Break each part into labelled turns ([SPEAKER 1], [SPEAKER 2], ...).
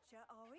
[SPEAKER 1] adventure, are we?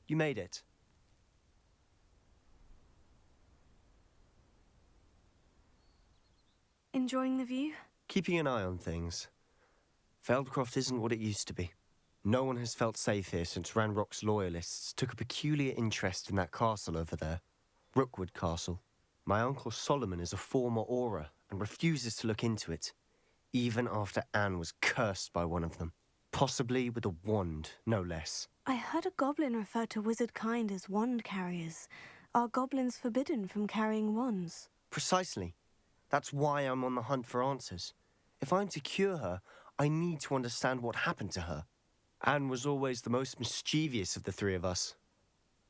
[SPEAKER 2] You made it.
[SPEAKER 1] Enjoying the view?
[SPEAKER 2] Keeping an eye on things. Feldcroft isn't what it used to be. No one has felt safe here since Ranrock's loyalists took a peculiar interest in that castle over there. Rookwood Castle. My uncle Solomon is a former Auror and refuses to look into it, even after Anne was cursed by one of them. Possibly with a wand, no less.
[SPEAKER 1] I heard a goblin refer to wizard kind as wand carriers. Are goblins forbidden from carrying wands?
[SPEAKER 2] Precisely. That's why I'm on the hunt for answers. If I'm to cure her, I need to understand what happened to her. Anne was always the most mischievous of the three of us.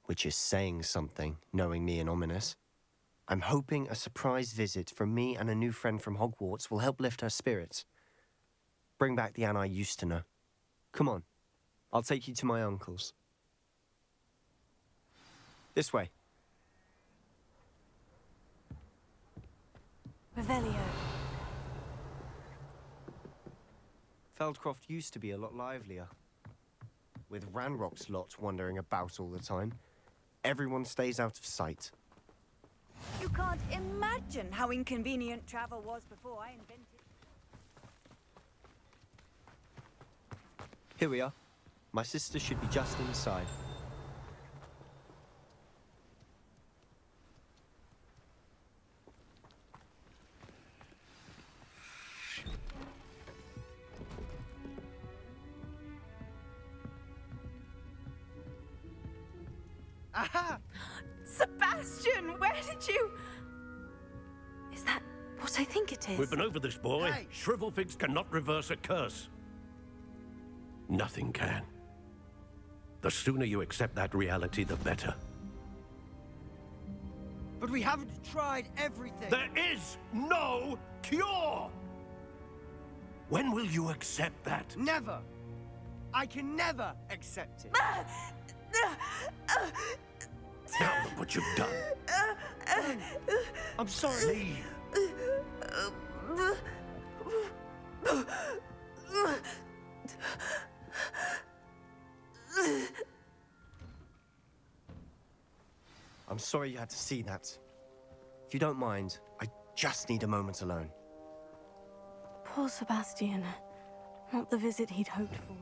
[SPEAKER 2] Which is saying something, knowing me and ominous. I'm hoping a surprise visit from me and a new friend from Hogwarts will help lift her spirits. Bring back the Anne I used to know. Come on, I'll take you to my uncle's. This way.
[SPEAKER 1] Revelio.
[SPEAKER 2] Feldcroft used to be a lot livelier. With Ranrock's lot wandering about all the time, everyone stays out of sight.
[SPEAKER 3] You can't imagine how inconvenient travel was before I invented...
[SPEAKER 2] Here we are. My sister should be just inside.
[SPEAKER 3] Aha! Sebastian, where did you...
[SPEAKER 1] Is that what I think it is?
[SPEAKER 4] We've been over this, boy.
[SPEAKER 2] Hey!
[SPEAKER 4] Shrivelfigs cannot reverse a curse. Nothing can. The sooner you accept that reality, the better.
[SPEAKER 2] But we haven't tried everything.
[SPEAKER 4] There is no cure! When will you accept that?
[SPEAKER 2] Never. I can never accept it.
[SPEAKER 4] Now look what you've done.
[SPEAKER 2] I'm sorry.
[SPEAKER 4] Leave.
[SPEAKER 2] I'm sorry you had to see that. If you don't mind, I just need a moment alone.
[SPEAKER 1] Poor Sebastian. Not the visit he'd hoped for.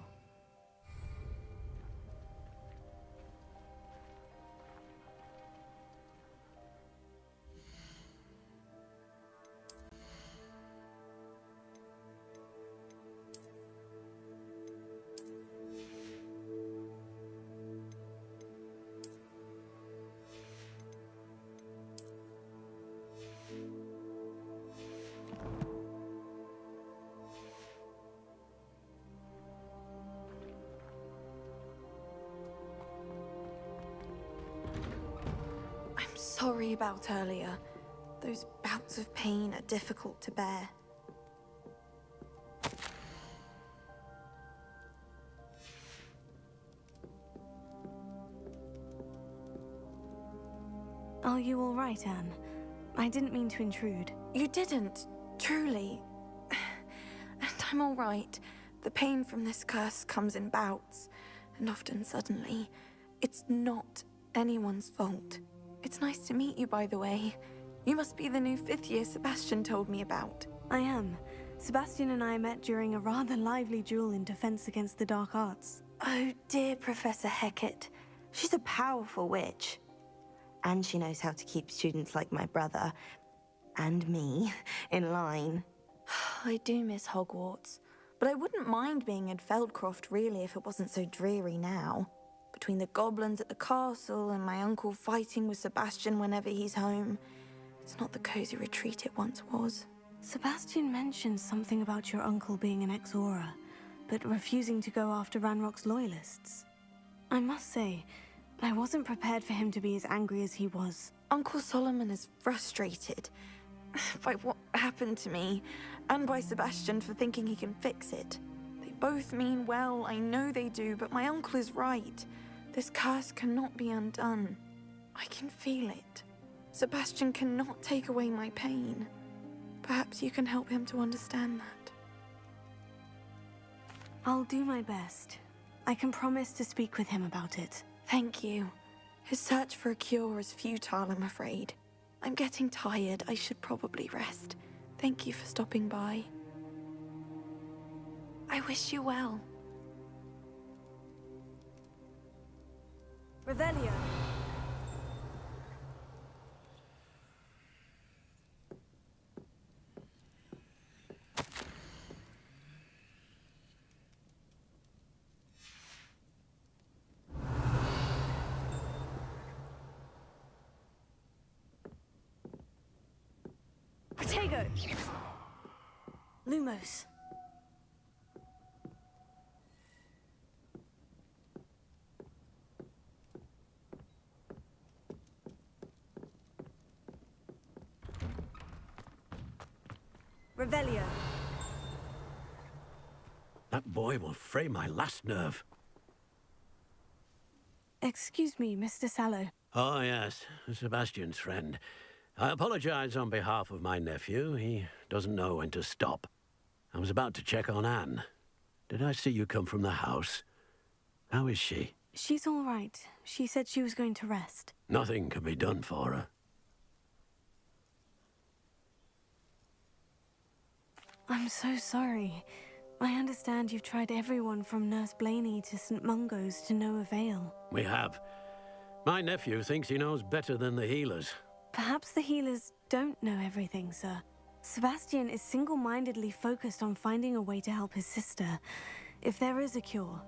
[SPEAKER 5] Sorry about earlier. Those bouts of pain are difficult to bear.
[SPEAKER 1] Are you all right, Anne? I didn't mean to intrude.
[SPEAKER 5] You didn't, truly. And I'm all right. The pain from this curse comes in bouts, and often suddenly. It's not anyone's fault. It's nice to meet you, by the way. You must be the new 5th year Sebastian told me about.
[SPEAKER 1] I am. Sebastian and I met during a rather lively duel in defense against the dark arts.
[SPEAKER 6] Oh dear, Professor Hecat. She's a powerful witch. And she knows how to keep students like my brother, and me, in line.
[SPEAKER 5] I do miss Hogwarts, but I wouldn't mind being in Feldcroft really if it wasn't so dreary now. Between the goblins at the castle and my uncle fighting with Sebastian whenever he's home, it's not the cozy retreat it once was.
[SPEAKER 1] Sebastian mentioned something about your uncle being an ex-Aura, but refusing to go after Ranrock's loyalists. I must say, I wasn't prepared for him to be as angry as he was.
[SPEAKER 5] Uncle Solomon is frustrated by what happened to me, and by Sebastian for thinking he can fix it. They both mean well, I know they do, but my uncle is right. This curse cannot be undone. I can feel it. Sebastian cannot take away my pain. Perhaps you can help him to understand that.
[SPEAKER 1] I'll do my best. I can promise to speak with him about it.
[SPEAKER 5] Thank you. His search for a cure is futile, I'm afraid. I'm getting tired. I should probably rest. Thank you for stopping by. I wish you well.
[SPEAKER 3] Revelio. Protego.
[SPEAKER 1] Lumos.
[SPEAKER 3] Revelio.
[SPEAKER 4] That boy will fray my last nerve.
[SPEAKER 1] Excuse me, Mr. Sallow.
[SPEAKER 4] Oh, yes, Sebastian's friend. I apologize on behalf of my nephew. He doesn't know when to stop. I was about to check on Anne. Did I see you come from the house? How is she?
[SPEAKER 1] She's all right. She said she was going to rest.
[SPEAKER 4] Nothing can be done for her.
[SPEAKER 1] I'm so sorry. I understand you've tried everyone from Nurse Blaney to St. Mungo's to no avail.
[SPEAKER 4] We have. My nephew thinks he knows better than the healers.
[SPEAKER 1] Perhaps the healers don't know everything, sir. Sebastian is single-mindedly focused on finding a way to help his sister. If there is a cure,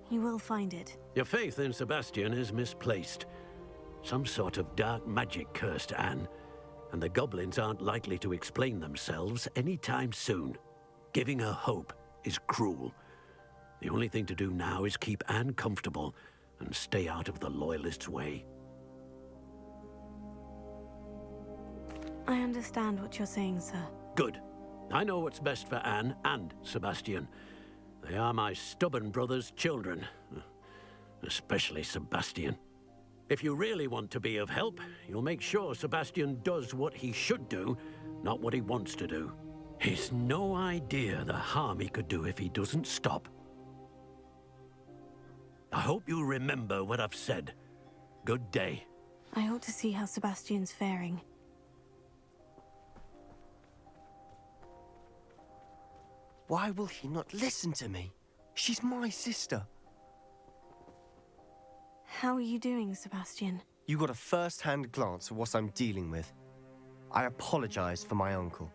[SPEAKER 1] he will find it.
[SPEAKER 4] Your faith in Sebastian is misplaced. Some sort of dark magic cursed Anne, and the goblins aren't likely to explain themselves anytime soon. Giving her hope is cruel. The only thing to do now is keep Anne comfortable and stay out of the Loyalists' way.
[SPEAKER 1] I understand what you're saying, sir.
[SPEAKER 4] Good. I know what's best for Anne and Sebastian. They are my stubborn brother's children. Especially Sebastian. If you really want to be of help, you'll make sure Sebastian does what he should do, not what he wants to do. He's no idea the harm he could do if he doesn't stop. I hope you remember what I've said. Good day.
[SPEAKER 1] I ought to see how Sebastian's faring.
[SPEAKER 2] Why will he not listen to me? She's my sister.
[SPEAKER 1] How are you doing, Sebastian?
[SPEAKER 2] You got a first-hand glance of what I'm dealing with. I apologize for my uncle.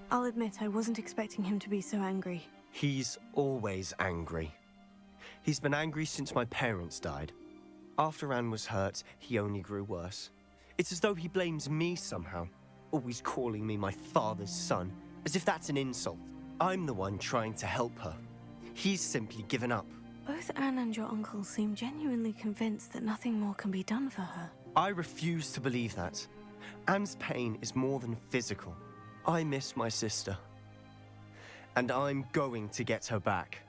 [SPEAKER 1] I'll admit I wasn't expecting him to be so angry.
[SPEAKER 2] He's always angry. He's been angry since my parents died. After Anne was hurt, he only grew worse. It's as though he blames me somehow, always calling me my father's son, as if that's an insult. I'm the one trying to help her. He's simply given up.
[SPEAKER 1] Both Anne and your uncle seem genuinely convinced that nothing more can be done for her.
[SPEAKER 2] I refuse to believe that. Anne's pain is more than physical. I miss my sister. And I'm going to get her back.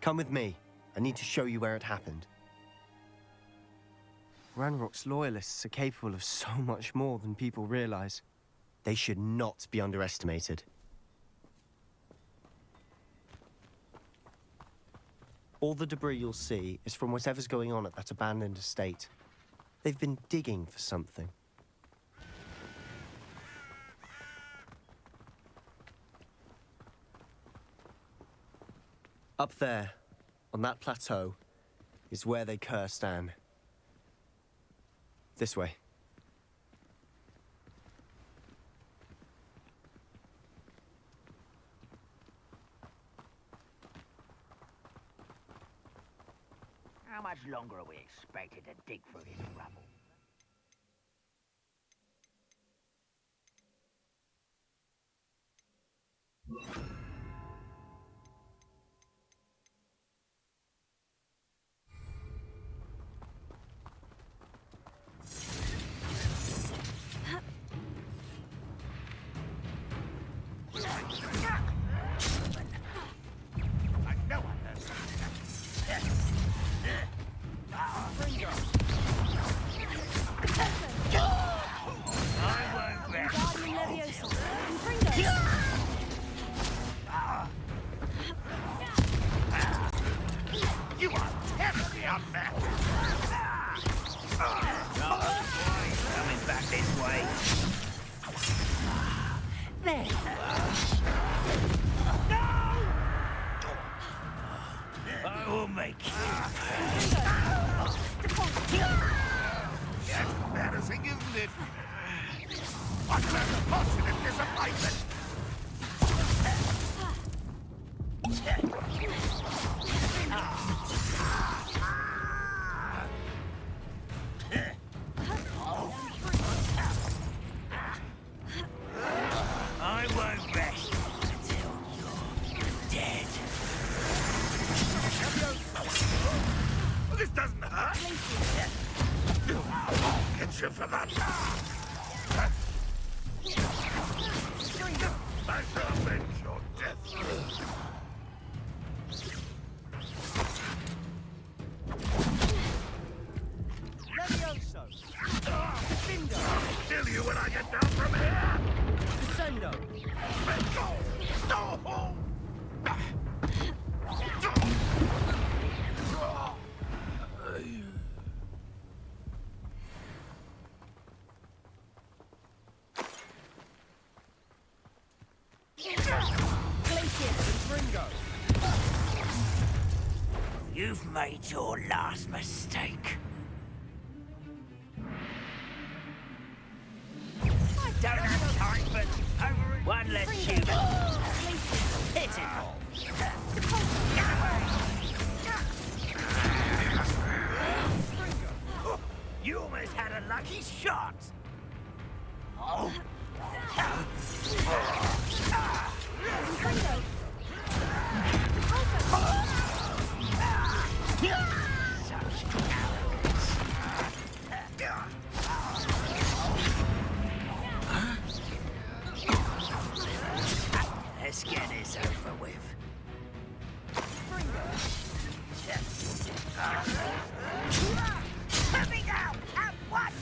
[SPEAKER 2] Come with me. I need to show you where it happened. Ranrock's loyalists are capable of so much more than people realize. They should not be underestimated. All the debris you'll see is from whatever's going on at that abandoned estate. They've been digging for something. Up there, on that plateau, is where they cursed Anne. This way.
[SPEAKER 7] How much longer are we expected to dig through this rubble? You've made your last mistake. I don't have time for one less human. Pitiful. Get away! You almost had a lucky shot. Oh. Let's get this over with. Coming out at once!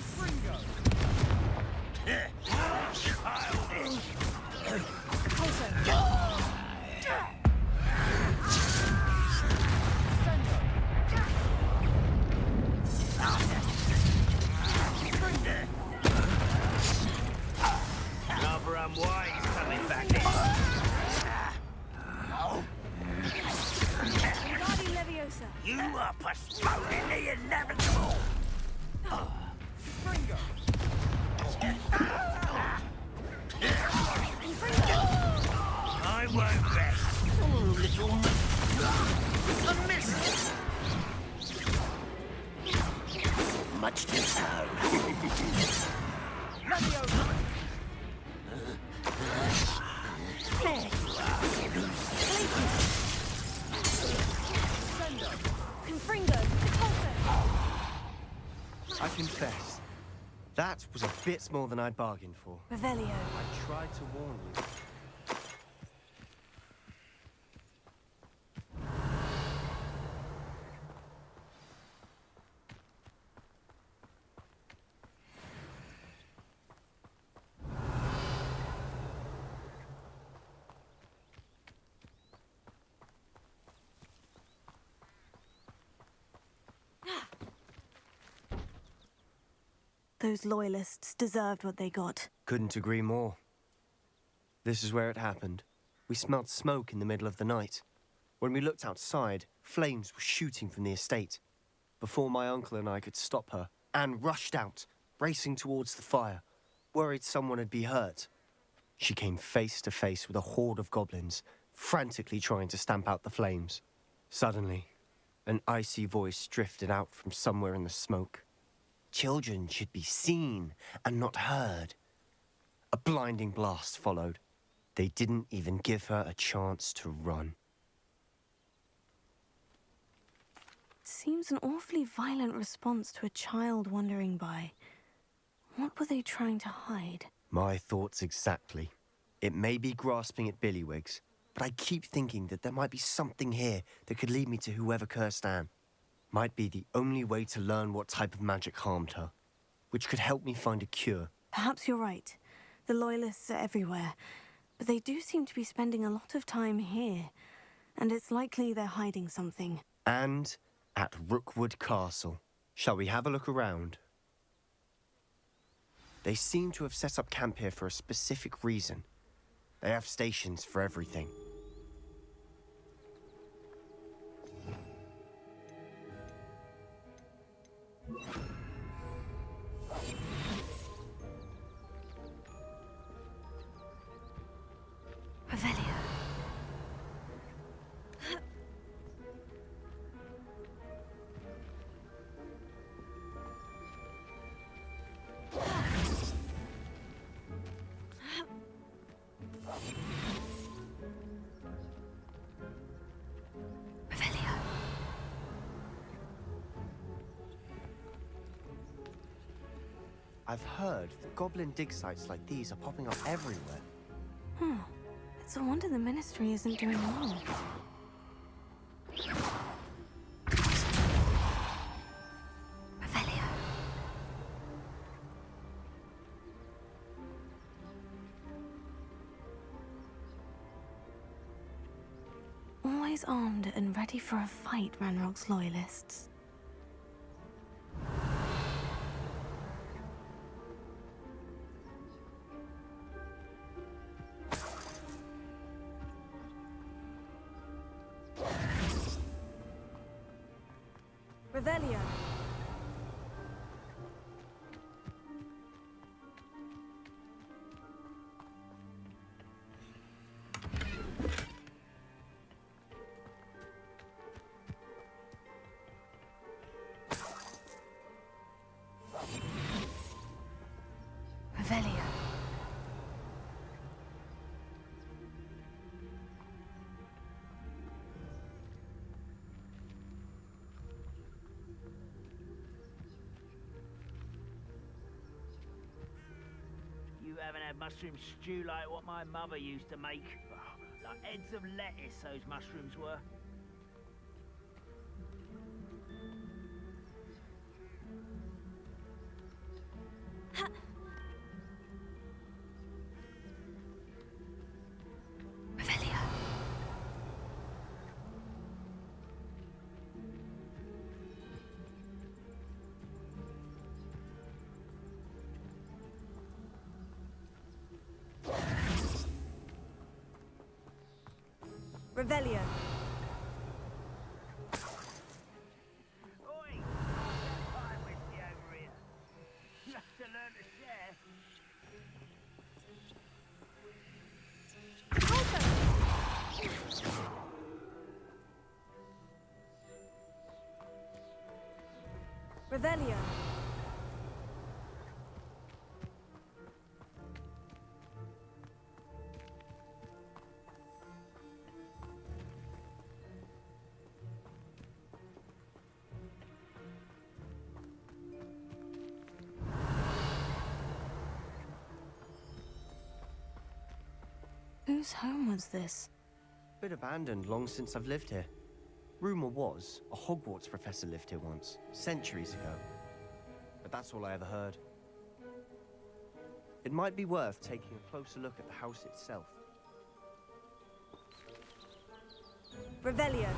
[SPEAKER 7] Childish. Rather unwise coming back in. You are postponing the inevitable. I won't rest. Oh, little a miss. Much too slow. There you are.
[SPEAKER 2] I confess, that was a bit more than I'd bargained for.
[SPEAKER 1] Revelio.
[SPEAKER 2] I tried to warn you.
[SPEAKER 1] Those loyalists deserved what they got.
[SPEAKER 2] Couldn't agree more. This is where it happened. We smelled smoke in the middle of the night. When we looked outside, flames were shooting from the estate. Before my uncle and I could stop her, Anne rushed out, racing towards the fire, worried someone had been hurt. She came face to face with a horde of goblins, frantically trying to stamp out the flames. Suddenly, an icy voice drifted out from somewhere in the smoke. Children should be seen and not heard. A blinding blast followed. They didn't even give her a chance to run.
[SPEAKER 1] It seems an awfully violent response to a child wandering by. What were they trying to hide?
[SPEAKER 2] My thoughts exactly. It may be grasping at Billywigs, but I keep thinking that there might be something here that could lead me to whoever cursed Anne. Might be the only way to learn what type of magic harmed her, which could help me find a cure.
[SPEAKER 1] Perhaps you're right. The Loyalists are everywhere, but they do seem to be spending a lot of time here, and it's likely they're hiding something.
[SPEAKER 2] And at Rookwood Castle. Shall we have a look around? They seem to have set up camp here for a specific reason. They have stations for everything.
[SPEAKER 1] Revelio. Revelio.
[SPEAKER 2] I've heard that goblin dig sites like these are popping up everywhere.
[SPEAKER 1] It's a wonder the Ministry isn't doing more. Revelio. Always armed and ready for a fight, Ranrock's Loyalists.
[SPEAKER 3] Revelio.
[SPEAKER 1] Revelio.
[SPEAKER 7] You haven't had mushroom stew like what my mother used to make. Oh, like heads of lettuce, those mushrooms were.
[SPEAKER 1] Revelio.
[SPEAKER 3] Revelio.
[SPEAKER 7] Oi! Hi, whiskey over here. You have to learn to share.
[SPEAKER 3] Revelio.
[SPEAKER 1] Whose home was this?
[SPEAKER 2] Been abandoned long since I've lived here. Rumour was a Hogwarts professor lived here once, centuries ago. But that's all I ever heard. It might be worth taking a closer look at the house itself.
[SPEAKER 3] Revelio.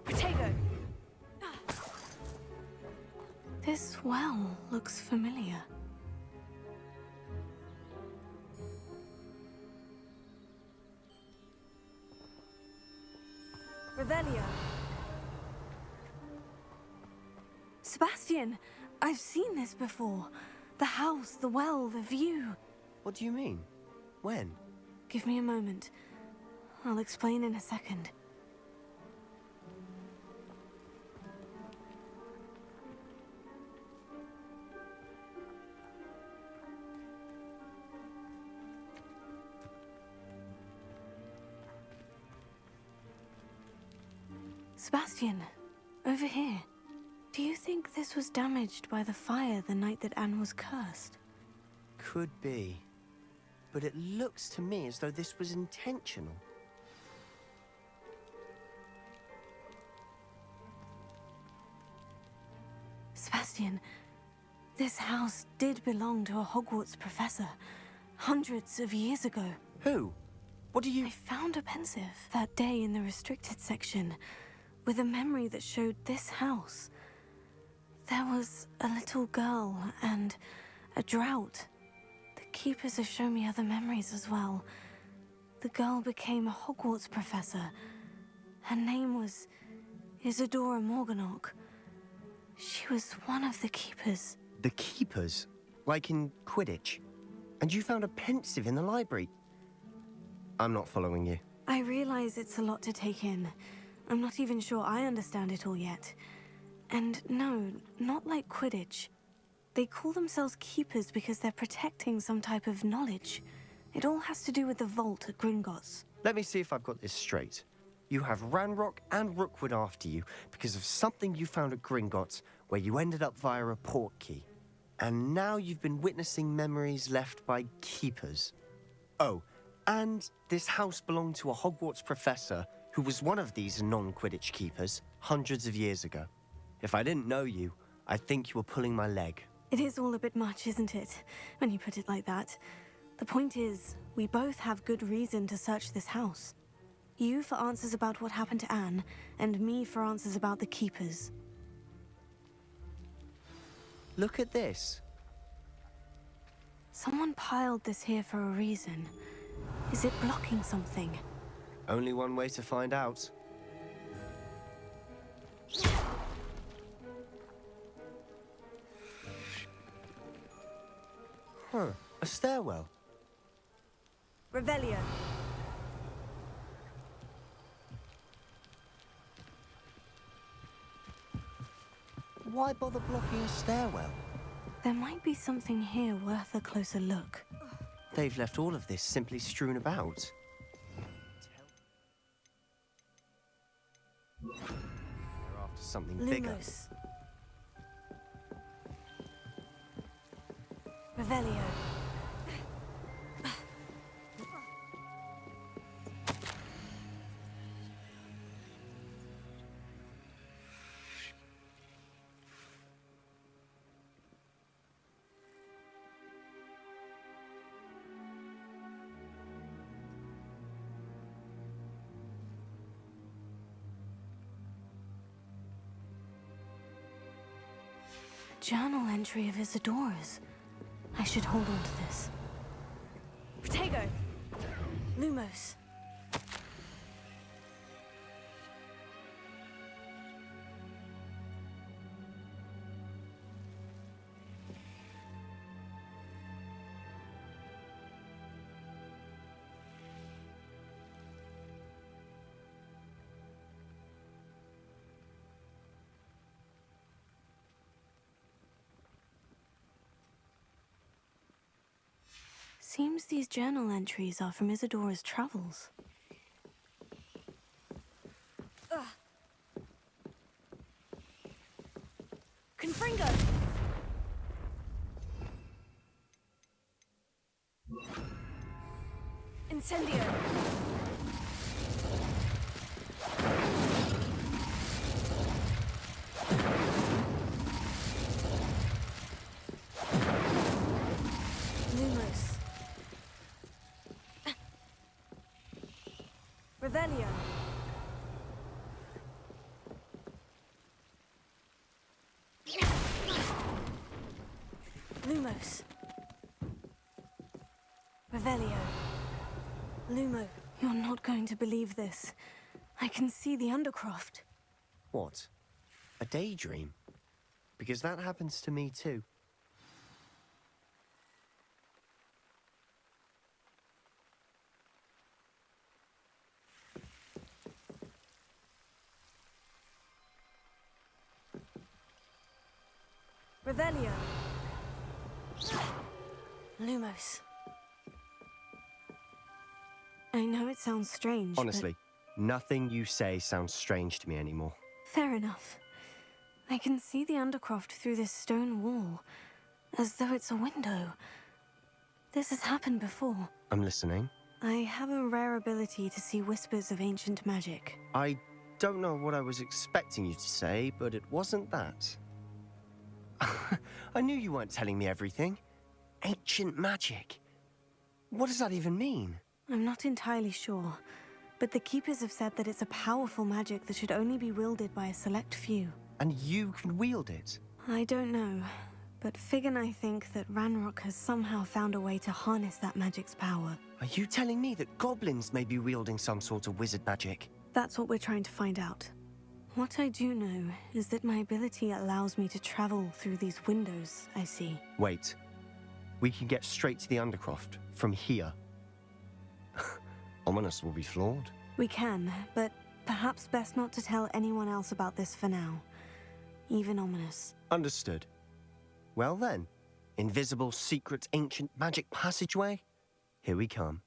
[SPEAKER 3] Protego.
[SPEAKER 1] This well looks familiar.
[SPEAKER 3] Revelio.
[SPEAKER 1] Sebastian, I've seen this before. The house, the well, the view.
[SPEAKER 2] What do you mean? When?
[SPEAKER 1] Give me a moment. I'll explain in a second. Sebastian, over here. Do you think this was damaged by the fire the night that Anne was cursed?
[SPEAKER 2] Could be. But it looks to me as though this was intentional.
[SPEAKER 1] Sebastian, this house did belong to a Hogwarts professor, hundreds of years ago.
[SPEAKER 2] Who? What do you...
[SPEAKER 1] I found a pensive that day in the restricted section with a memory that showed this house. There was a little girl and a drought. The keepers have shown me other memories as well. The girl became a Hogwarts professor. Her name was Isadora Morganach. She was one of the keepers.
[SPEAKER 2] The keepers? Like in Quidditch? And you found a pensive in the library? I'm not following you.
[SPEAKER 1] I realize it's a lot to take in. I'm not even sure I understand it all yet. And no, not like Quidditch. They call themselves keepers because they're protecting some type of knowledge. It all has to do with the vault at Gringotts.
[SPEAKER 2] Let me see if I've got this straight. You have Ranrock and Rookwood after you because of something you found at Gringotts where you ended up via a portkey. And now you've been witnessing memories left by keepers. Oh, and this house belonged to a Hogwarts professor who was one of these non-Quidditch keepers hundreds of years ago. If I didn't know you, I'd think you were pulling my leg.
[SPEAKER 1] It is all a bit much, isn't it, when you put it like that? The point is, we both have good reason to search this house. You for answers about what happened to Anne, and me for answers about the keepers.
[SPEAKER 2] Look at this.
[SPEAKER 1] Someone piled this here for a reason. Is it blocking something?
[SPEAKER 2] Only one way to find out. Huh, a stairwell.
[SPEAKER 3] Revelio.
[SPEAKER 2] Why bother blocking a stairwell?
[SPEAKER 1] There might be something here worth a closer look.
[SPEAKER 2] They've left all of this simply strewn about. They're after something bigger.
[SPEAKER 1] Lumos. Revelio. Journal entry of Isadora's. I should hold on to this. Protego! Lumos. Seems these journal entries are from Isadora's travels.
[SPEAKER 3] Confringo! Incendio! Lumos. Revelio. Lumos. Revelio. Lumo.
[SPEAKER 1] You're not going to believe this. I can see the Undercroft.
[SPEAKER 2] What? A daydream? Because that happens to me too.
[SPEAKER 3] Revelio.
[SPEAKER 1] Lumos. I know it sounds strange,
[SPEAKER 2] Honestly, nothing you say sounds strange to me anymore.
[SPEAKER 1] but fair enough. I can see the Undercroft through this stone wall, as though it's a window. This has happened before.
[SPEAKER 2] I'm listening.
[SPEAKER 1] I have a rare ability to see whispers of ancient magic.
[SPEAKER 2] I don't know what I was expecting you to say, but it wasn't that. I knew you weren't telling me everything. Ancient magic. What does that even mean?
[SPEAKER 1] I'm not entirely sure, but the Keepers have said that it's a powerful magic that should only be wielded by a select few.
[SPEAKER 2] And you can wield it?
[SPEAKER 1] I don't know, but Fig and I think that Ranrock has somehow found a way to harness that magic's power.
[SPEAKER 2] Are you telling me that goblins may be wielding some sort of wizard magic?
[SPEAKER 1] That's what we're trying to find out. What I do know is that my ability allows me to travel through these windows I see.
[SPEAKER 2] Wait. We can get straight to the Undercroft from here. Ominous will be flawed.
[SPEAKER 1] We can, but perhaps best not to tell anyone else about this for now. Even Ominous.
[SPEAKER 2] Understood. Well then, invisible, secret, ancient magic passageway? Here we come.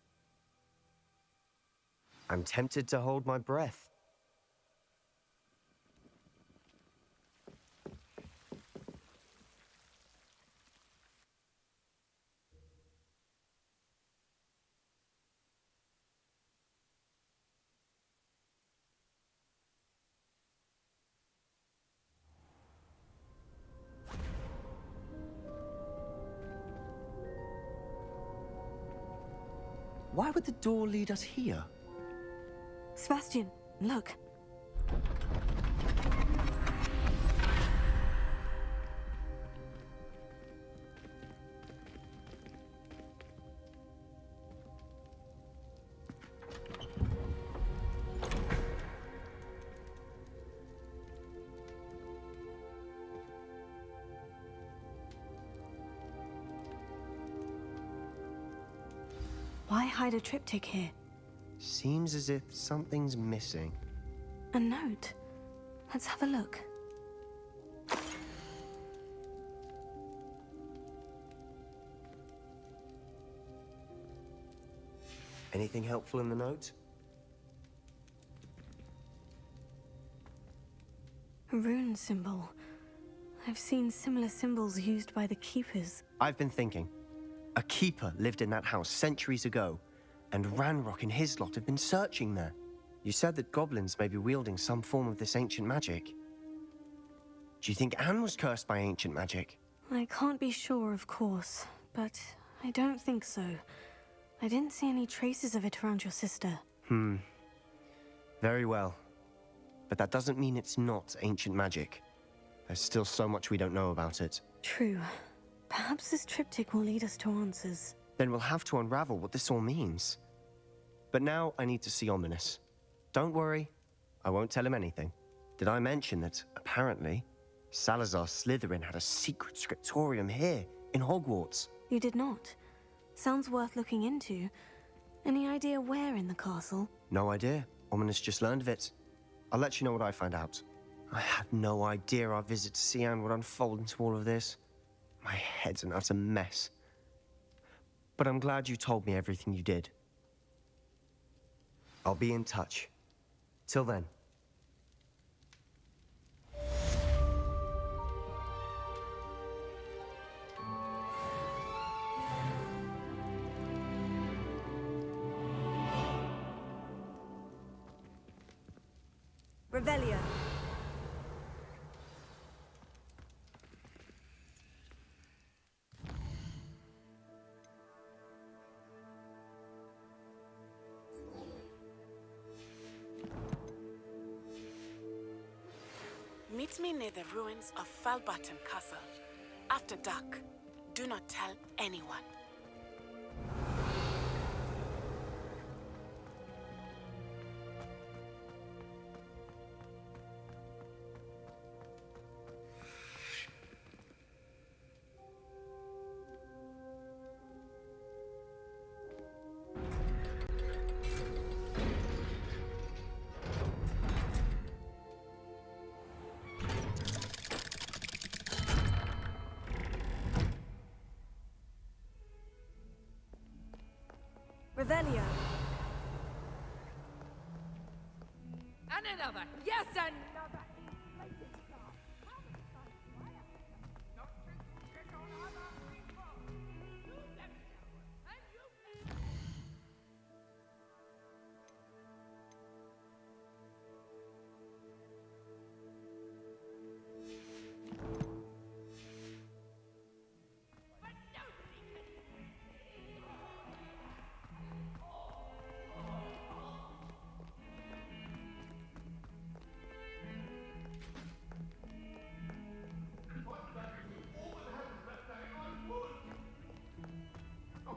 [SPEAKER 2] I'm tempted to hold my breath. Why would the door lead us here?
[SPEAKER 1] Sebastian, look. Why hide a triptych here?
[SPEAKER 2] Seems as if something's missing.
[SPEAKER 1] A note. Let's have a look.
[SPEAKER 2] Anything helpful in the note?
[SPEAKER 1] A rune symbol. I've seen similar symbols used by the keepers.
[SPEAKER 2] I've been thinking. A keeper lived in that house centuries ago, and Ranrock and his lot have been searching there. You said that goblins may be wielding some form of this ancient magic. Do you think Anne was cursed by ancient magic?
[SPEAKER 1] I can't be sure, of course, but I don't think so. I didn't see any traces of it around your sister.
[SPEAKER 2] Very well. But that doesn't mean it's not ancient magic. There's still so much we don't know about it.
[SPEAKER 1] True. Perhaps this triptych will lead us to answers.
[SPEAKER 2] Then we'll have to unravel what this all means. But now I need to see Ominous. Don't worry, I won't tell him anything. Did I mention that, apparently, Salazar Slytherin had a secret scriptorium here, in Hogwarts?
[SPEAKER 1] You did not. Sounds worth looking into. Any idea where in the castle?
[SPEAKER 2] No idea. Ominous just learned of it. I'll let you know what I find out. I had no idea our visit to Sian would unfold into all of this. My head's an utter mess. But I'm glad you told me everything you did. I'll be in touch. Till then.
[SPEAKER 3] Revelio.
[SPEAKER 8] Meet me near the ruins of Falbarton Castle. After dark. Do not tell anyone.
[SPEAKER 3] Revelio.
[SPEAKER 9] And another. Yes, another.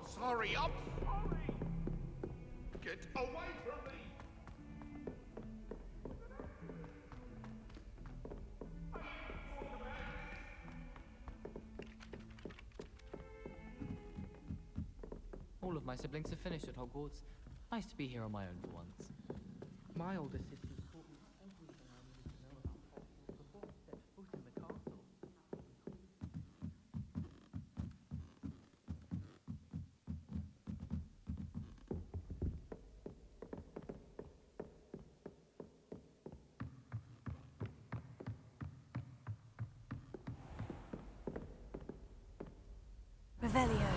[SPEAKER 10] Sorry, I'm sorry! Get away from me!
[SPEAKER 11] All of my siblings have finished at Hogwarts. Nice to be here on my own for once. My older sisters taught me everything I needed to know about Hogwarts before I stepped foot in the castle.
[SPEAKER 1] Revelio.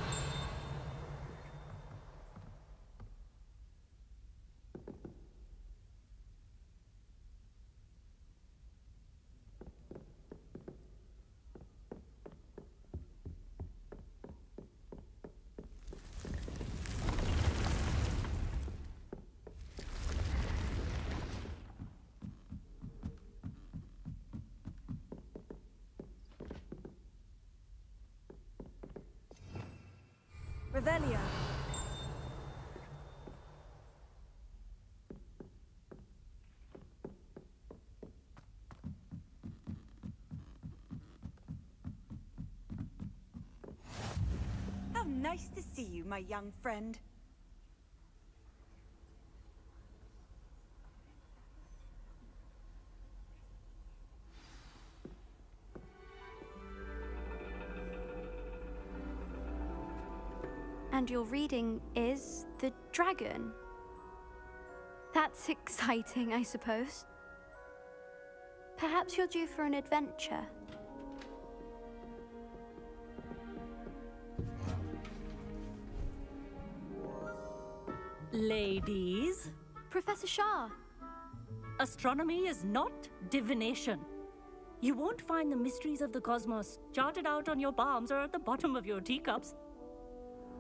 [SPEAKER 3] Revelio. How nice to see you, my young friend.
[SPEAKER 12] And your reading is The Dragon. That's exciting, I suppose. Perhaps you're due for an adventure.
[SPEAKER 13] Ladies,
[SPEAKER 12] Professor Shah.
[SPEAKER 13] astronomy is not divination. You won't find the mysteries of the cosmos charted out on your palms or at the bottom of your teacups.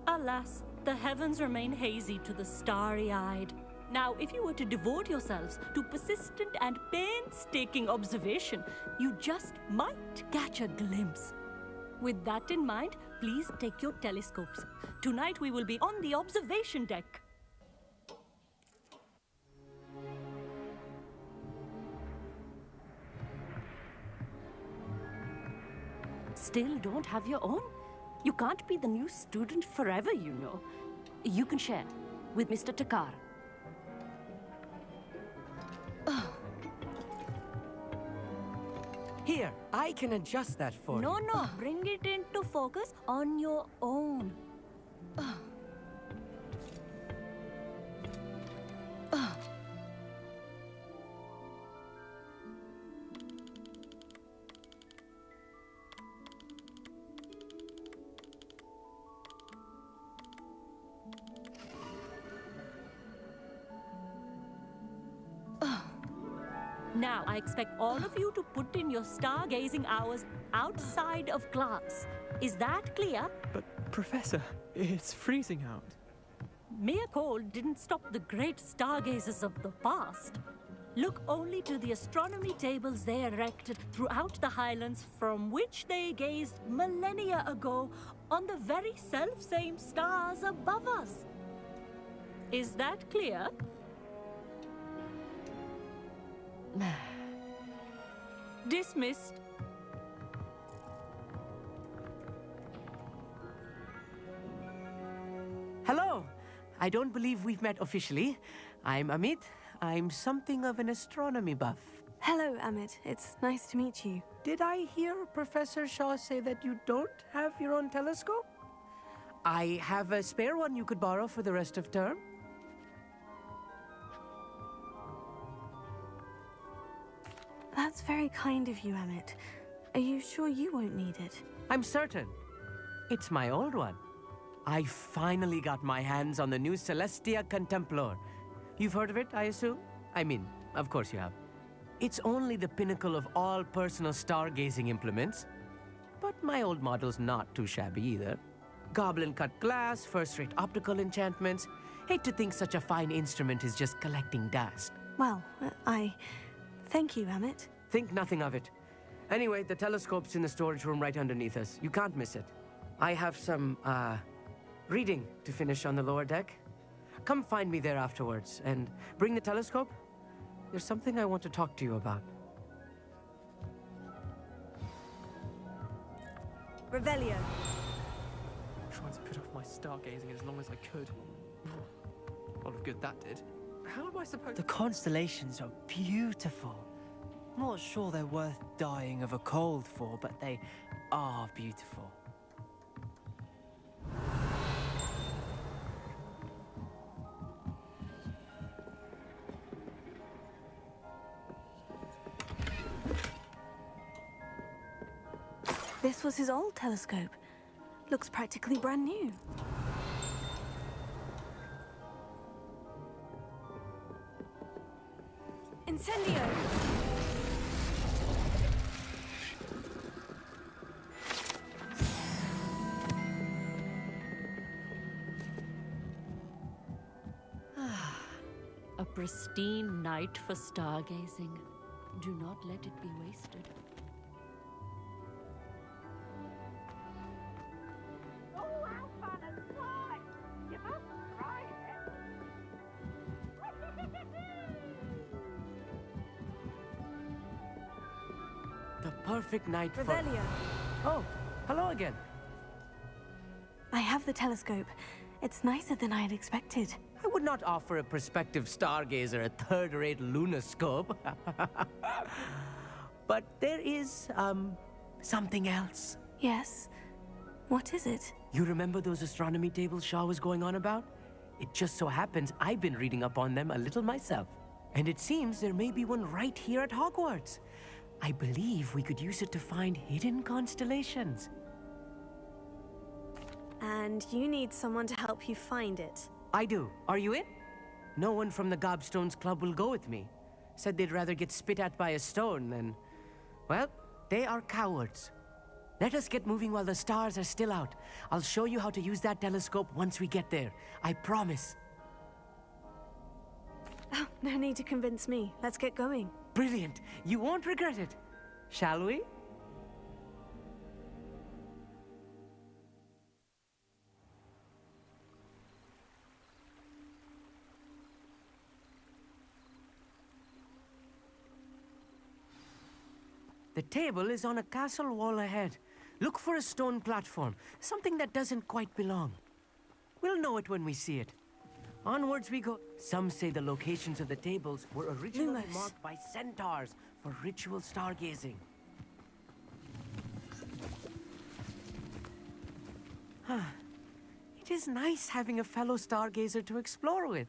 [SPEAKER 13] Alas, the heavens remain hazy to the starry-eyed. Now, if you were to devote yourselves to persistent and painstaking observation, you just might catch a glimpse. With that in mind, please take your telescopes. Tonight we will be on the observation deck. Still don't have your own? You can't be the new student forever, you know. You can share with Mr. Takar.
[SPEAKER 14] Here, I can adjust that for you.
[SPEAKER 13] No, bring it into focus on your own. Now, I expect all of you to put in your stargazing hours outside of class. Is that clear?
[SPEAKER 11] But, Professor, it's freezing out.
[SPEAKER 13] Mere cold didn't stop the great stargazers of the past. Look only to the astronomy tables they erected throughout the highlands from which they gazed millennia ago on the very self-same stars above us. Is that clear? Dismissed.
[SPEAKER 14] Hello. I don't believe we've met officially. I'm Amit. I'm something of an astronomy buff.
[SPEAKER 1] Hello, Amit. It's nice to meet you.
[SPEAKER 14] Did I hear Professor Shaw say that you don't have your own telescope? I have a spare one you could borrow for the rest of term.
[SPEAKER 1] That's very kind of you, Amit. Are you sure you won't need it?
[SPEAKER 14] I'm certain. It's my old one. I finally got my hands on the new Celestia Contemplar. You've heard of it, I assume? I mean, of course you have. It's only the pinnacle of all personal stargazing implements. But my old model's not too shabby either. Goblin-cut glass, first-rate optical enchantments. Hate to think such a fine instrument is just collecting dust.
[SPEAKER 1] Well, thank you, Amit.
[SPEAKER 14] Think nothing of it. Anyway, the telescope's in the storage room right underneath us. You can't miss it. I have some, reading to finish on the lower deck. Come find me there afterwards, and bring the telescope. There's something I want to talk to you about.
[SPEAKER 3] Revelio.
[SPEAKER 11] Tried to put off my stargazing as long as I could. A lot of good that did. How am I supposed
[SPEAKER 15] The constellations are beautiful. Not sure they're worth dying of a cold for, but they are beautiful.
[SPEAKER 1] This was his old telescope. Looks practically brand new.
[SPEAKER 3] Incendio!
[SPEAKER 13] A pristine night for stargazing. Do not let it be wasted.
[SPEAKER 3] Oh, how fun and fly!
[SPEAKER 14] perfect night for...
[SPEAKER 1] Revelio.
[SPEAKER 14] Oh, hello again.
[SPEAKER 1] I have the telescope. It's nicer than I had expected.
[SPEAKER 14] I would not offer a prospective stargazer a third-rate lunoscope. But there is, something else.
[SPEAKER 1] Yes? What is it?
[SPEAKER 14] You remember those astronomy tables Shaw was going on about? It just so happens I've been reading up on them a little myself. And it seems there may be one right here at Hogwarts. I believe we could use it to find hidden constellations.
[SPEAKER 1] And you need someone to help you find it.
[SPEAKER 14] I do. Are you in? No one from the Gobstones Club will go with me. Said they'd rather get spit at by a stone than... Well, they are cowards. Let us get moving while the stars are still out. I'll show you how to use that telescope once we get there. I promise.
[SPEAKER 1] Oh, no need to convince me. Let's get going.
[SPEAKER 14] Brilliant. You won't regret it. Shall we? The table is on a castle wall ahead. Look for a stone platform, something that doesn't quite belong. We'll know it when we see it. Onwards we go. Some say the locations of the tables were originally marked by centaurs for ritual stargazing. It is nice having a fellow stargazer to explore with.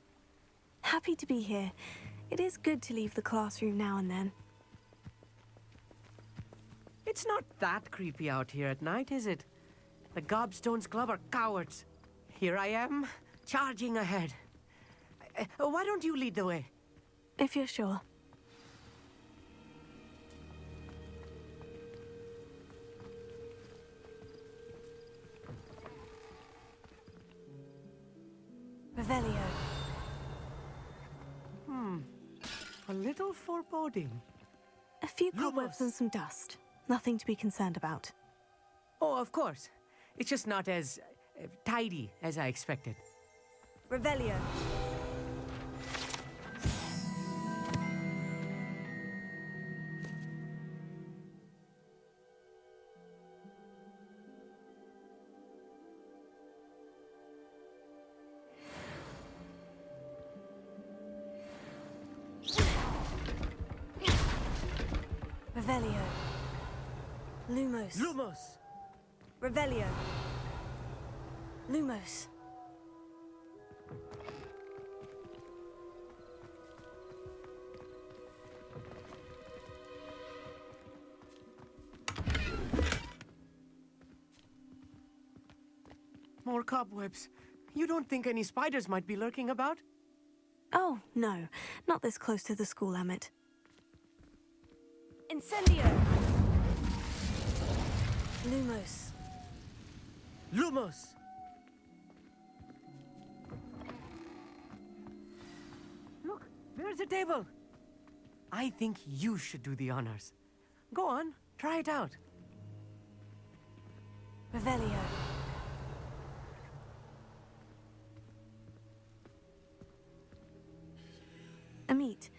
[SPEAKER 1] Happy to be here. It is good to leave the classroom now and then.
[SPEAKER 14] It's not that creepy out here at night, is it? The Gobstones Club are cowards. Here I am, charging ahead. Why don't you lead the way?
[SPEAKER 1] If you're sure. Revelio.
[SPEAKER 14] A little foreboding.
[SPEAKER 1] A few cobwebs and some dust. Nothing to be concerned about.
[SPEAKER 14] Oh, of course. It's just not as tidy as I expected.
[SPEAKER 1] Revelio. Revelio. Lumos.
[SPEAKER 14] Lumos!
[SPEAKER 1] Revelio. Lumos.
[SPEAKER 14] More cobwebs. You don't think any spiders might be lurking about?
[SPEAKER 1] Oh, no. Not this close to the school, Emmett. Incendio! Lumos.
[SPEAKER 14] Lumos! Look, there's a table. I think you should do the honors. Go on, try it out.
[SPEAKER 1] Revelio. Amit,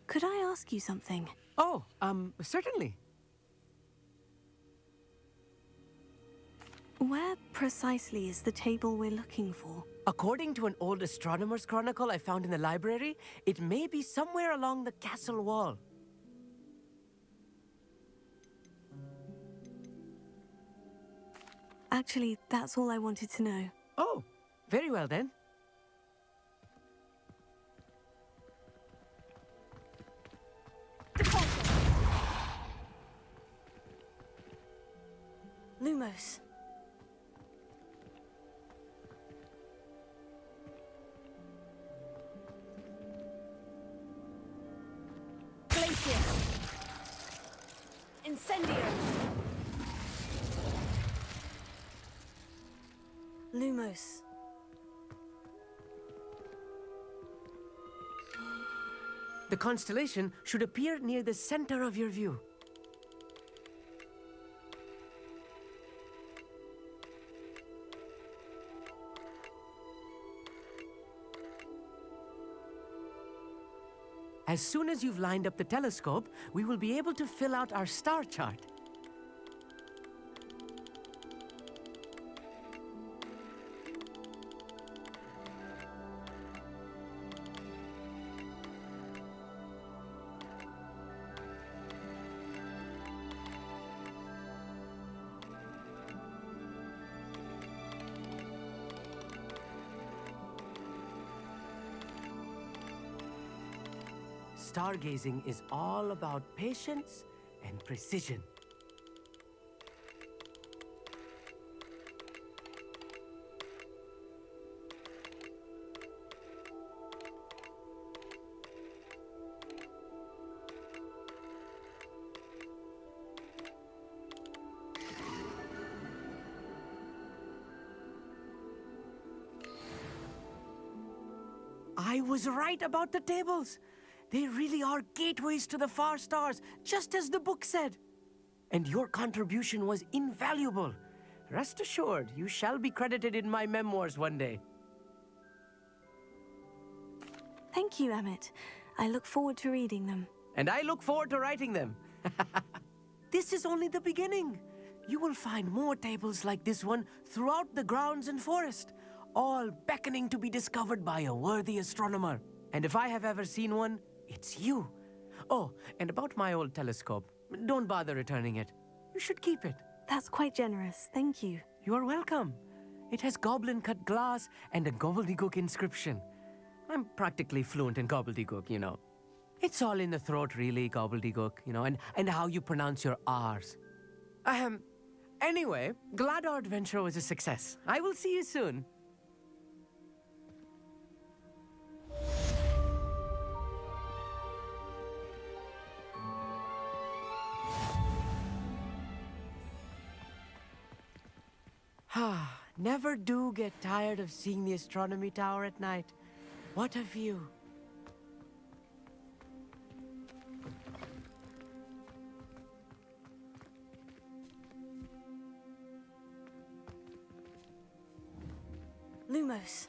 [SPEAKER 1] could I ask you something?
[SPEAKER 14] Oh, certainly.
[SPEAKER 1] Where precisely is the table we're looking for?
[SPEAKER 14] According to an old astronomer's chronicle I found in the library, it may be somewhere along the castle wall.
[SPEAKER 1] Actually, that's all I wanted to know.
[SPEAKER 14] Oh, very well then.
[SPEAKER 1] Lumos. Glacius. Incendio. Lumos.
[SPEAKER 14] The constellation should appear near the center of your view. As soon as you've lined up the telescope, we will be able to fill out our star chart. Stargazing is all about patience and precision. I was right about the tables. They really are gateways to the far stars, just as the book said. And your contribution was invaluable. Rest assured, you shall be credited in my memoirs one day.
[SPEAKER 1] Thank you, Emmett. I look forward to reading them.
[SPEAKER 14] And I look forward to writing them. This is only the beginning. You will find more tables like this one throughout the grounds and forest, all beckoning to be discovered by a worthy astronomer. And if I have ever seen one, it's you. Oh, and about my old telescope, don't bother returning it. You should keep it.
[SPEAKER 1] That's quite generous, thank you.
[SPEAKER 14] You are welcome. It has goblin-cut glass and a gobbledygook inscription. I'm practically fluent in gobbledygook, you know. It's all in the throat, really, gobbledygook, you know, and how you pronounce your R's. Anyway, glad our adventure was a success. I will see you soon. Never do get tired of seeing the astronomy tower at night. What a view.
[SPEAKER 1] Lumos.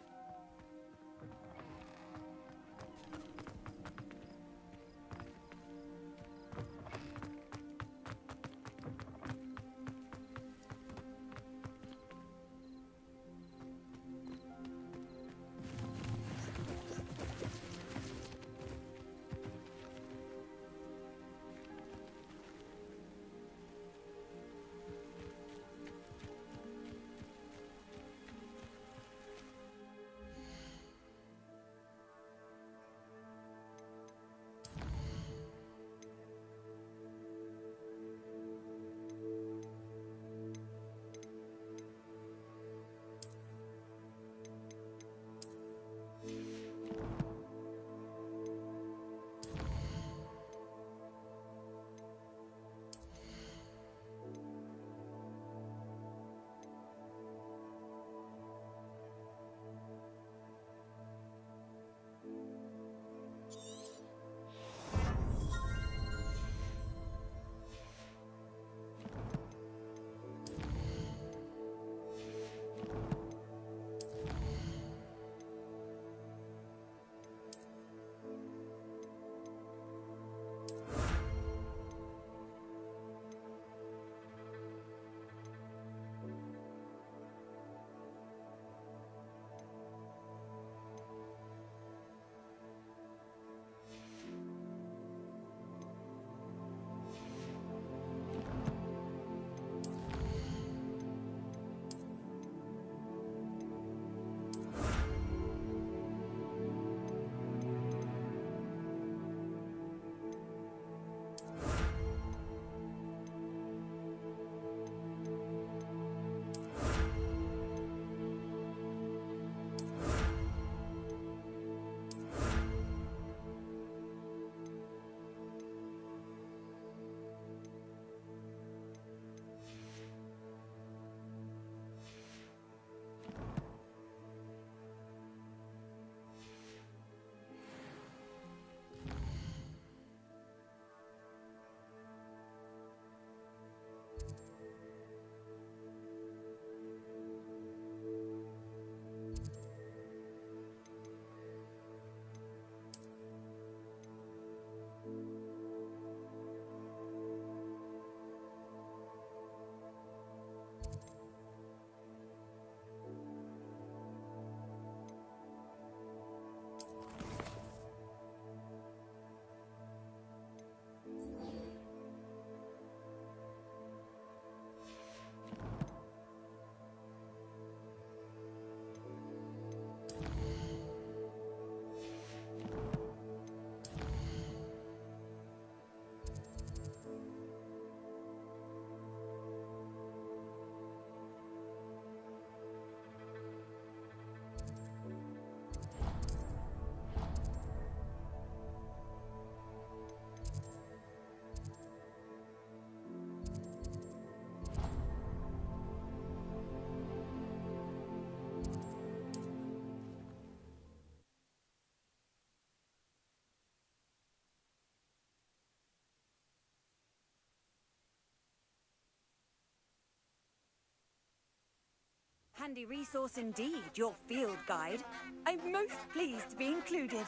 [SPEAKER 3] handy resource indeed, your field guide. I'm most pleased to be included.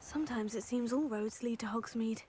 [SPEAKER 1] Sometimes it seems all roads lead to Hogsmeade.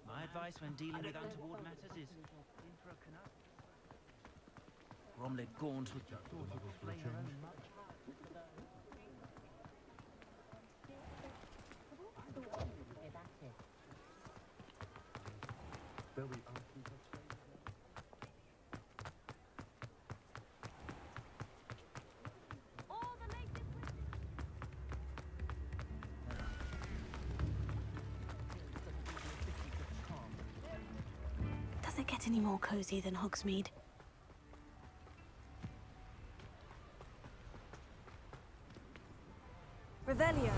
[SPEAKER 16] My advice when dealing with untoward matters is Bromley Gaunt with the thought of displaying her own much.
[SPEAKER 1] Does it get any more cozy than Hogsmeade?
[SPEAKER 3] Revelio.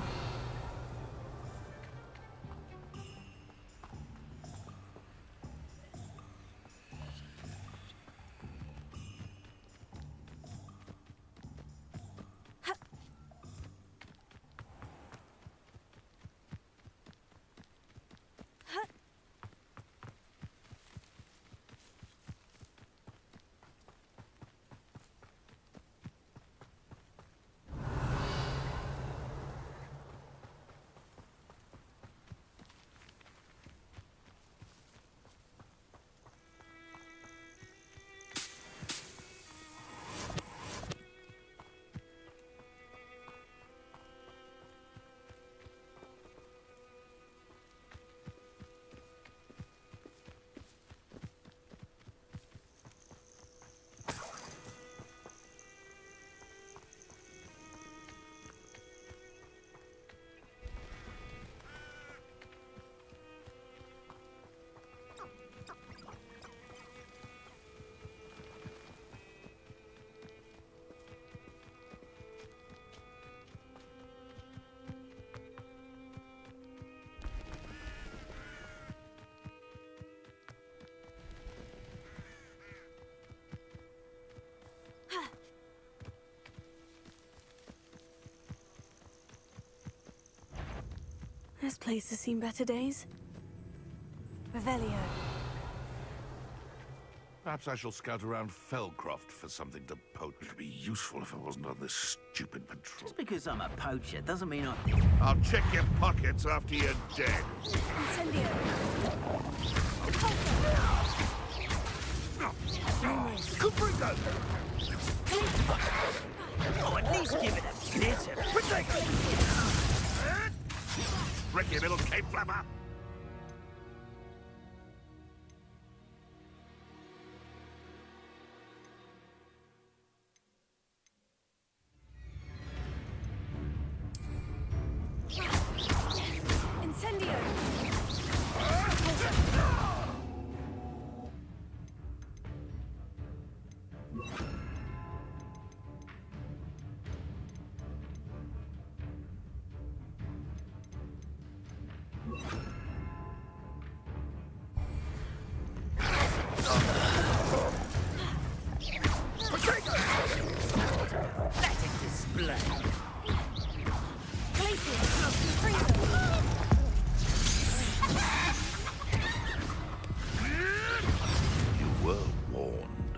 [SPEAKER 1] This place has seen better days.
[SPEAKER 3] Revelio.
[SPEAKER 10] Perhaps I shall scout around Fellcroft for something to poach. It would be useful if I wasn't on this stupid patrol.
[SPEAKER 16] Just because I'm a poacher doesn't mean
[SPEAKER 10] I'll check your pockets after you're dead.
[SPEAKER 3] Incendio.
[SPEAKER 10] Cuprigo!
[SPEAKER 16] Oh, at least give it a glitter.
[SPEAKER 10] Wreck your little cape flapper!
[SPEAKER 3] Incendio.
[SPEAKER 16] Pathetic display.
[SPEAKER 10] You were warned.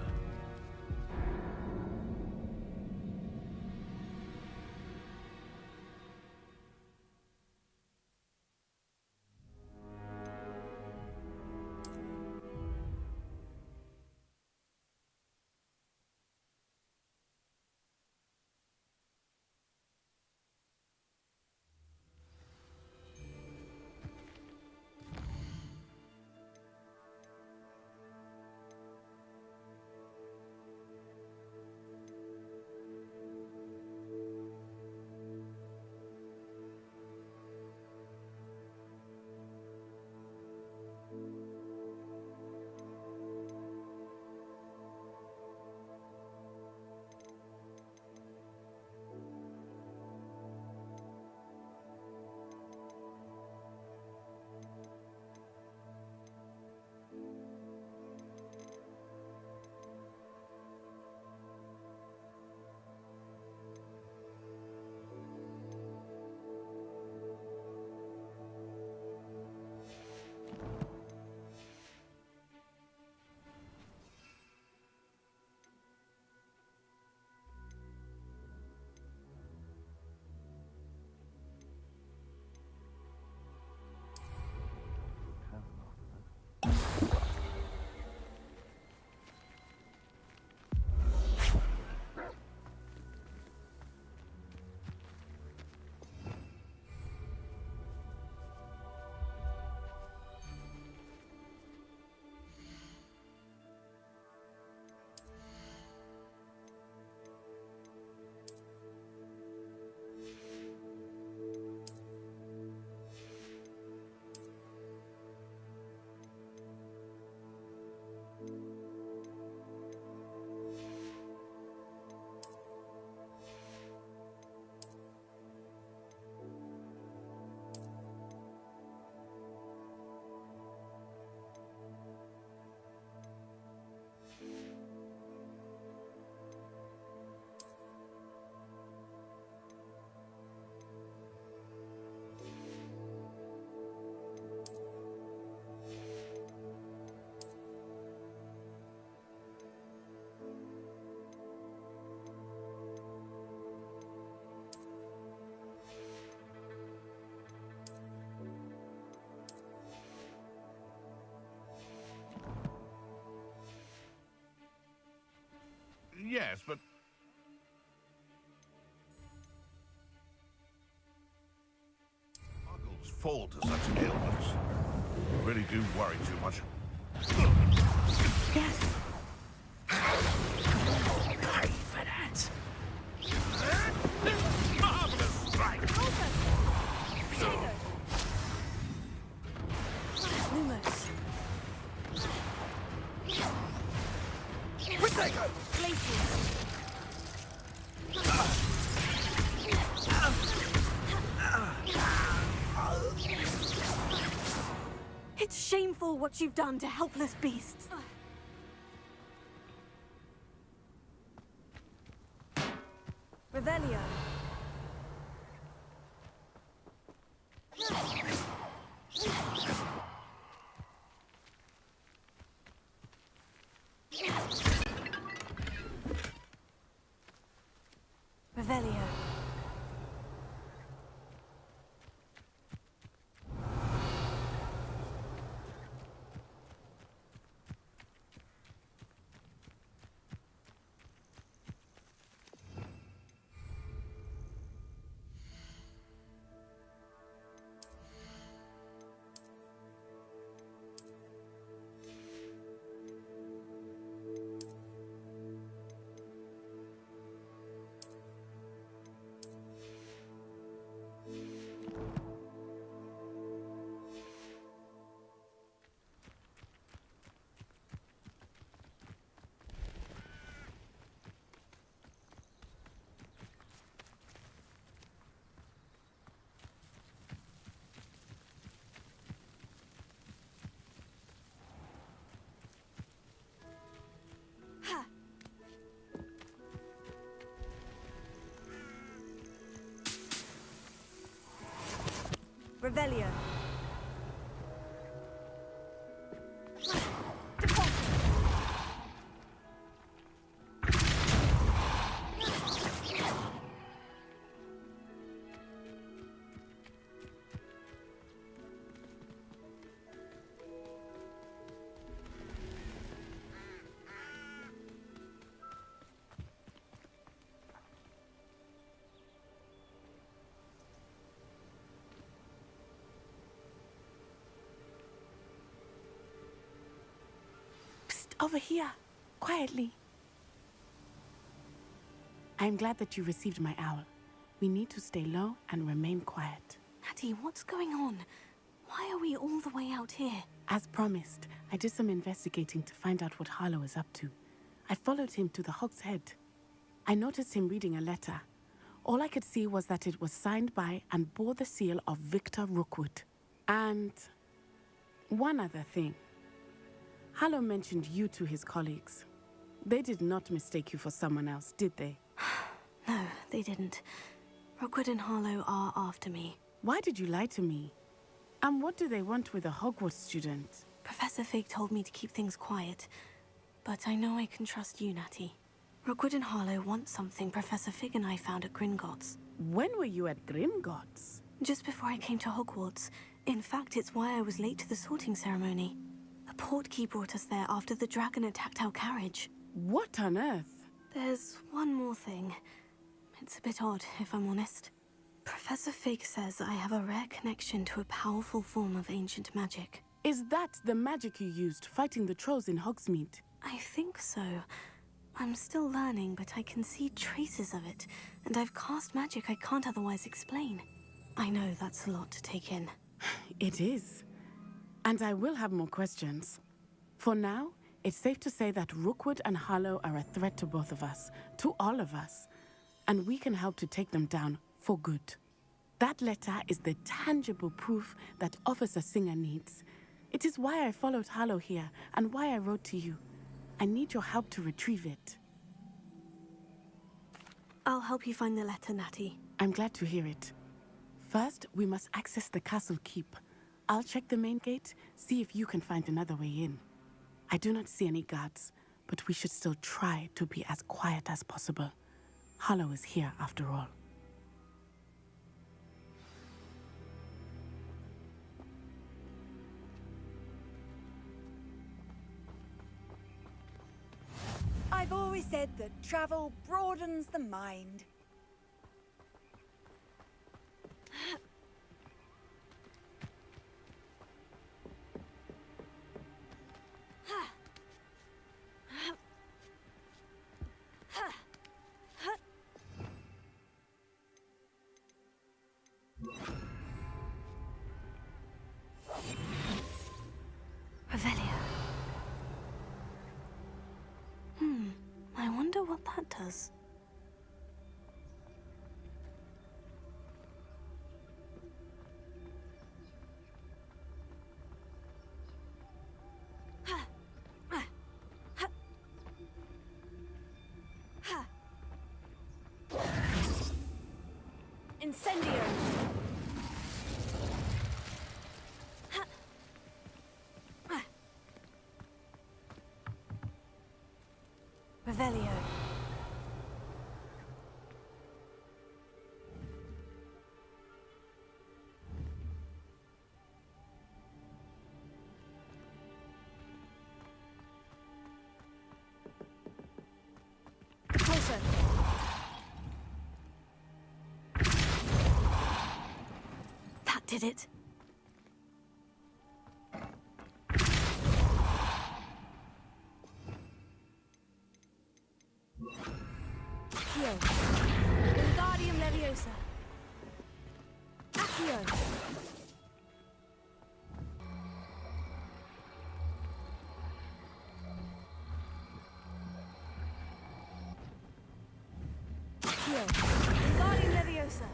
[SPEAKER 10] Yes, but... Muggles fall to such ailments. I really do worry too much.
[SPEAKER 6] Yes.
[SPEAKER 16] Pay for that.
[SPEAKER 10] Marvelous strike!
[SPEAKER 3] Lumos.
[SPEAKER 10] Whittaker!
[SPEAKER 3] Glaciers.
[SPEAKER 1] It's shameful what you've done to helpless beasts.
[SPEAKER 3] Revelio.
[SPEAKER 1] Revelio. Revelio.
[SPEAKER 17] Over here, quietly. I'm glad that you received my owl. We need to stay low and remain quiet.
[SPEAKER 1] Natty, what's going on? Why are we all the way out here?
[SPEAKER 17] As promised, I did some investigating to find out what Harlow is up to. I followed him to the Hog's Head. I noticed him reading a letter. All I could see was that it was signed by and bore the seal of Victor Rookwood. And one other thing. Harlow mentioned you to his colleagues. They did not mistake you for someone else, did they?
[SPEAKER 1] No, they didn't. Rookwood and Harlow are after me.
[SPEAKER 17] Why did you lie to me? And what do they want with a Hogwarts student?
[SPEAKER 1] Professor Fig told me to keep things quiet, but I know I can trust you, Natty. Rookwood and Harlow want something Professor Fig and I found at Gringotts.
[SPEAKER 17] When were you at Gringotts?
[SPEAKER 1] Just before I came to Hogwarts. In fact, it's why I was late to the sorting ceremony. A portkey brought us there after the dragon attacked our carriage.
[SPEAKER 17] What on earth?
[SPEAKER 1] There's one more thing. It's a bit odd, if I'm honest. Professor Fig says I have a rare connection to a powerful form of ancient magic.
[SPEAKER 17] Is that the magic you used fighting the trolls in Hogsmeade?
[SPEAKER 1] I think so. I'm still learning, but I can see traces of it, and I've cast magic I can't otherwise explain. I know that's a lot to take in.
[SPEAKER 17] It is. And I will have more questions. For now, it's safe to say that Rookwood and Harlow are a threat to both of us, to all of us. And we can help to take them down for good. That letter is the tangible proof that Officer Singer needs. It is why I followed Harlow here and why I wrote to you. I need your help to retrieve it.
[SPEAKER 1] I'll help you find the letter, Natty.
[SPEAKER 17] I'm glad to hear it. First, we must access the castle keep. I'll check the main gate, see if you can find another way in. I do not see any guards, but we should still try to be as quiet as possible. Harlow is here after all.
[SPEAKER 3] I've always said that travel broadens the mind.
[SPEAKER 1] Revelio. I wonder what that does. Incendio! Revelio. did it. Accio. Wingardium Leviosa. Accio. Accio. Wingardium Leviosa.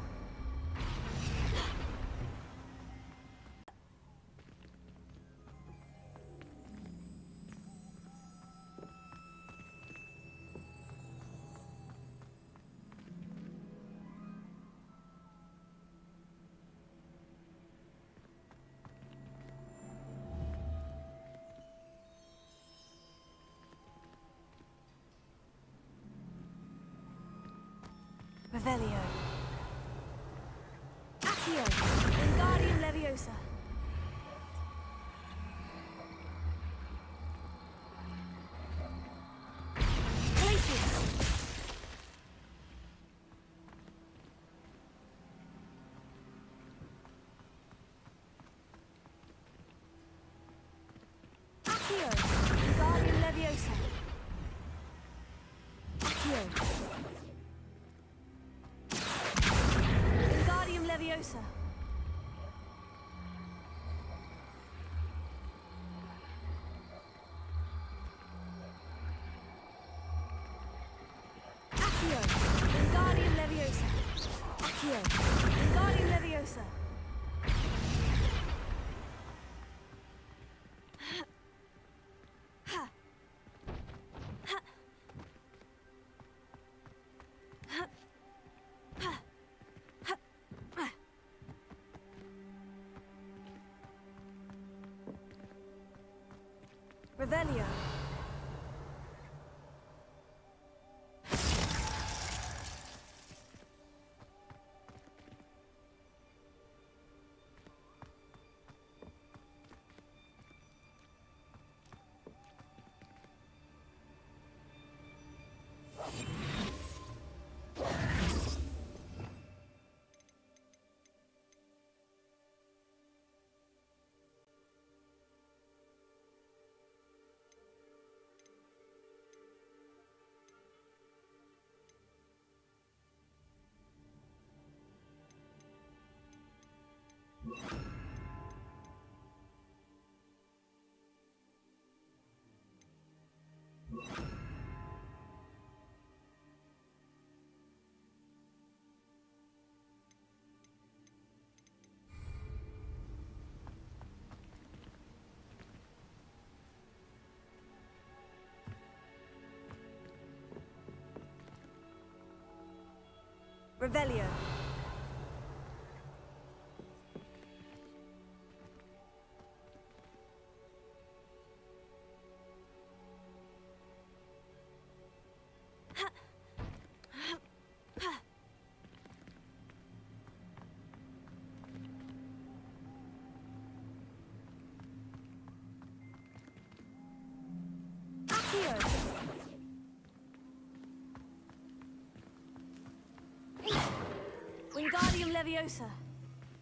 [SPEAKER 1] Revelio. Accio. Wingardium Leviosa. Places. Accio. Wingardium Leviosa. Accio. Wingardium Leviosa. Accio. Wingardium Leviosa. Accio. Wingardium Leviosa. Revelio. Revelio. Wingardium Leviosa.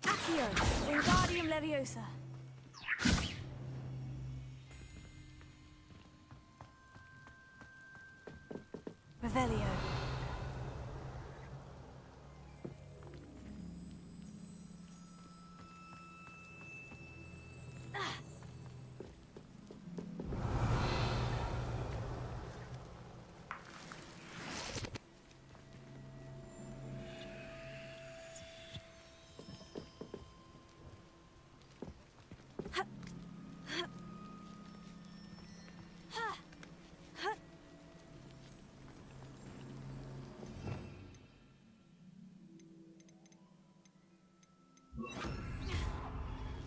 [SPEAKER 1] Accio. Wingardium Leviosa. Revelio.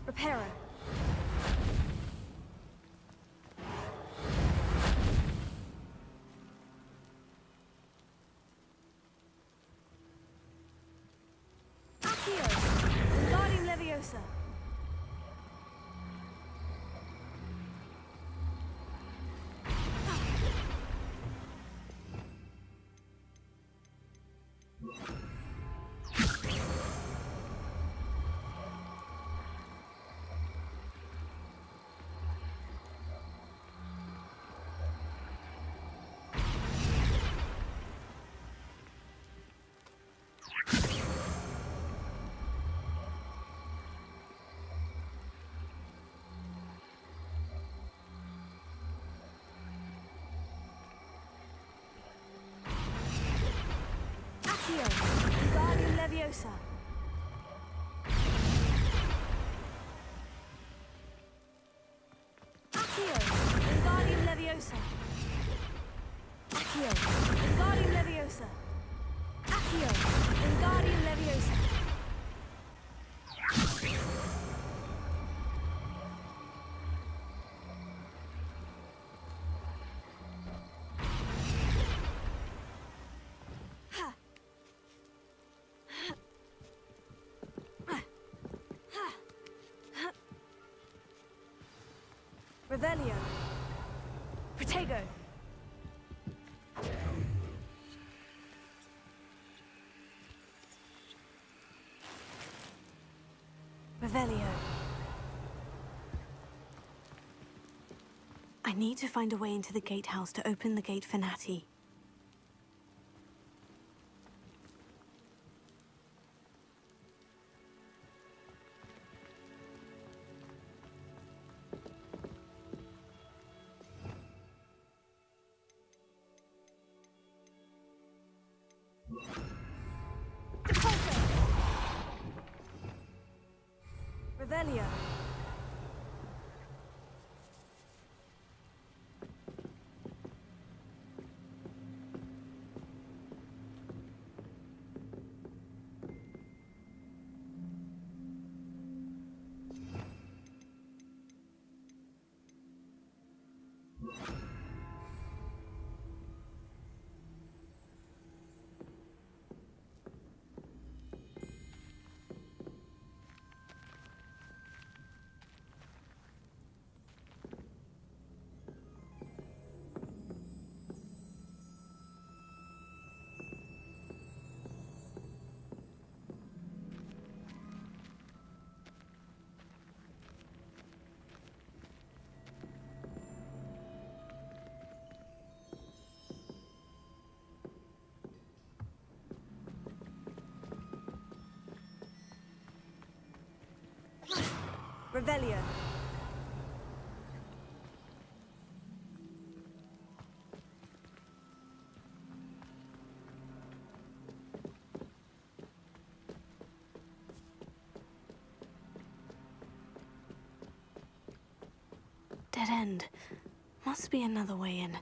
[SPEAKER 1] Reparo. Accio. Wingardium Leviosa. Accio, Wingardium Leviosa. Accio, Wingardium Leviosa. Accio, Wingardium Leviosa. Accio, Wingardium Leviosa. Revelio. Protego. Revelio. I need to find a way into the gatehouse to open the gate for Natty. Revelio. Revelio. Dead end. Must be another way in.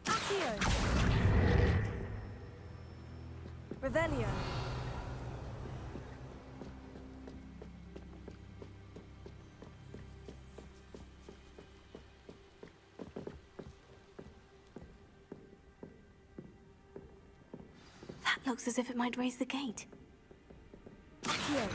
[SPEAKER 1] Accio. Revelio. Looks as if it might raise the gate. Here.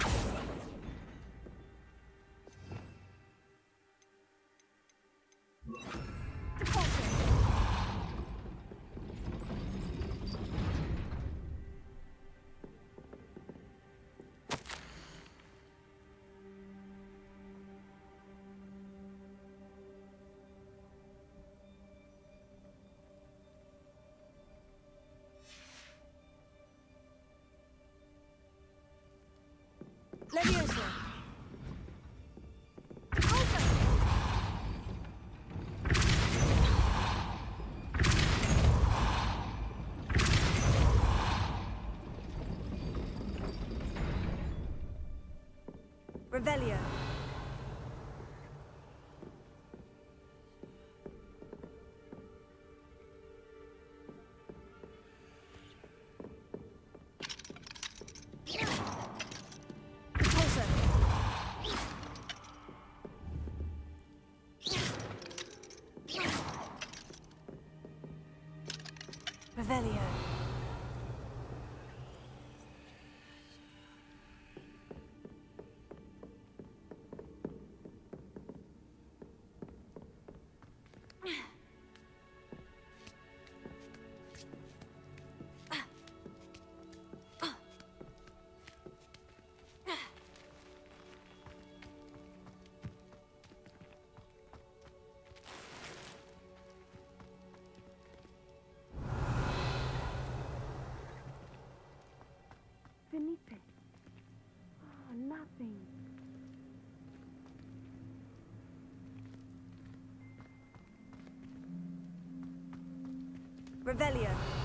[SPEAKER 1] Leviosa. Revelio. Revelio. Felipe. Oh, nothing. Revelio.